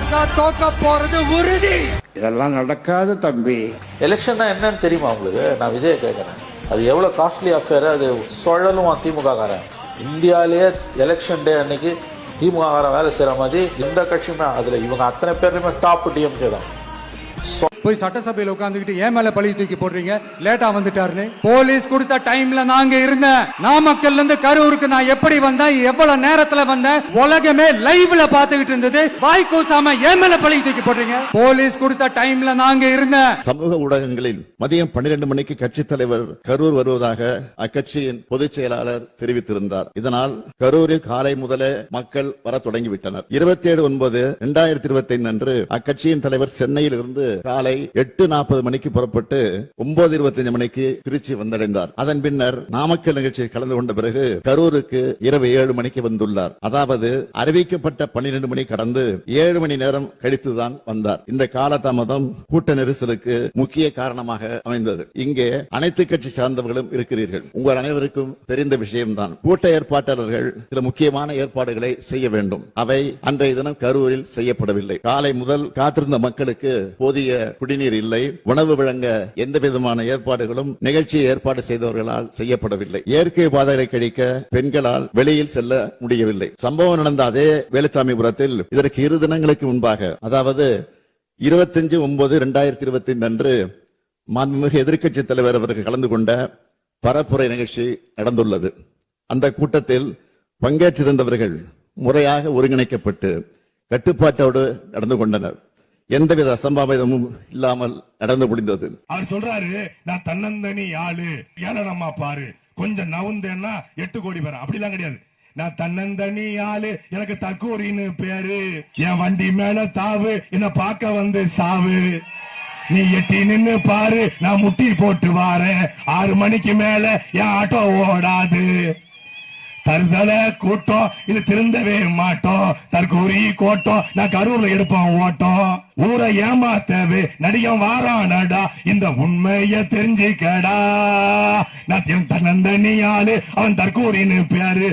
திமுக தோக்க போறது உறுதி. இதெல்லாம் நடக்காது தம்பி. எலெக்ஷன் என்னன்னு தெரியுமா உங்களுக்கு? நான் விஜய் கேட்கறேன், அது எவ்வளவு காஸ்ட்லி அஃபேர். அது சுழலும் திமுக காரன். இந்தியாலேயே எலெக்ஷன் டே அன்னைக்கு திமுக காரன் வேலை செய்யற மாதிரி இந்த கட்சியுமே, அதுல இவங்க அத்தனை பேருமே டாப் டிஎம்கே தான். போய் சட்டசபையில உட்கார்ந்துகிட்டு ஏன் மேல பழி தூக்கி போடுறீங்க, லேட்டா வந்துட்டாருன்னு. போலீஸ் கொடுத்த டைம்ல நாங்க இருந்தேன். நாமக்கல்ல இருந்து கரூருக்கு நான் எப்படி வந்தேன், எவ்வளவு நேரத்துல வந்தேன், உலகமே லைவ்ல பாத்துக்கிட்டு இருந்தது. வாய் கூசாம ஏன் மேல பழி தூக்கி போடுறீங்க? போலீஸ் கொடுத்த டைம்ல நாங்க இருந்தேன். சமூக ஊடகங்களில் மதியம் 12 மணிக்கு கட்சி தலைவர் கரூர் வருவதாக அக்கட்சியின் பொதுச் செயலாளர் தெரிவித்திருந்தார். இதனால் கரூரில் காலை முதலே மக்கள் வர தொடங்கிவிட்டனர். 27/9/2025 அன்று அக்கட்சியின் தலைவர் சென்னையில் இருந்து காலை 8:40 மணிக்கு புறப்பட்டு 9:25 மணிக்கு திருச்சி வந்தடைந்தார். அதன் பின்னர் நாமக்கல் நிகழ்ச்சியில் கலந்து கொண்ட பிறகு கரூருக்கு இரவு 7 மணிக்கு வந்துள்ளார். அதாவது அறிவிக்கப்பட்ட 12 மணி கடந்து 7 மணி நேரம் கழித்துதான் வந்தார். இந்த காலதாமதம் கூட்ட நெரிசலுக்கு முக்கிய காரணமாக அமைந்தது. இங்கே அனைத்து கட்சி சார்ந்தவர்களும் இருக்கிறீர்கள். உங்கள் அனைவருக்கும் தெரிந்த விஷயம்தான். கூட்ட ஏற்பாட்டாளர்கள் சில முக்கியமான ஏற்பாடுகளை செய்ய வேண்டும். அவை அன்றைய தினம் கரூரில் செய்யப்படவில்லை. காலை முதல் காத்திருந்த மக்களுக்கு போதிய குடிநீர் இல்லை, உணவு வழங்க எந்த விதமான ஏற்பாடுகளும் நிகழ்ச்சியை ஏற்பாடு செய்தவர்களால் செய்யப்படவில்லை. இயற்கை பாதைகளை கழிக்க பெண்களால் வெளியில் செல்ல முடியவில்லை. சம்பவம் நடந்த அதே வேலுச்சாமிபுரத்தில் இதற்கு 2 தினங்களுக்கு முன்பாக, அதாவது 25/9/2025 அன்று மாண்புமிகு எதிர்க்கட்சி தலைவர் அவர்கள் கலந்து கொண்ட பரப்புரை நிகழ்ச்சி நடந்துள்ளது. அந்த கூட்டத்தில் பங்கேற்றிருந்தவர்கள் முறையாக ஒருங்கிணைக்கப்பட்டு கட்டுப்பாட்டோடு நடந்து கொண்டனர். எந்தவித அசம்பாவிதமும் இல்லாமல் நடந்து முடிந்தது. அவர் சொல்றாரு, நான் தன்னந்தனி ஆளு, ஏழனம்மா பாரு, கொஞ்சம் நவுந்தேன்னா 8 கோடி பேர். அப்படிலாம் கிடையாது. நான் தன்னந்தனி ஆளு, எனக்கு தக்கூரின்னு பேரு, என் வண்டி மேல தாவு, என்ன பார்க்க வந்து சாவு, நீ எட்டி நின்னு பாரு, நான் முட்டி போட்டு வாரேன், 6 மணிக்கு மேல என் ஆட்டோ ஓடாது. தருதல கூட்டம், இது திருந்தவே மாட்டோம். தற்கூரி கோட்டம், நான் கரூர்ல எடுப்போம் ஓட்டம். ஊரை ஏமாத்தவே நடிகம் வாரானடா, இந்த உண்மைய தெரிஞ்சுக்கடா. நான் தன்னந்தனி ஆளு, அவன் தற்கூரின்னு பேரு.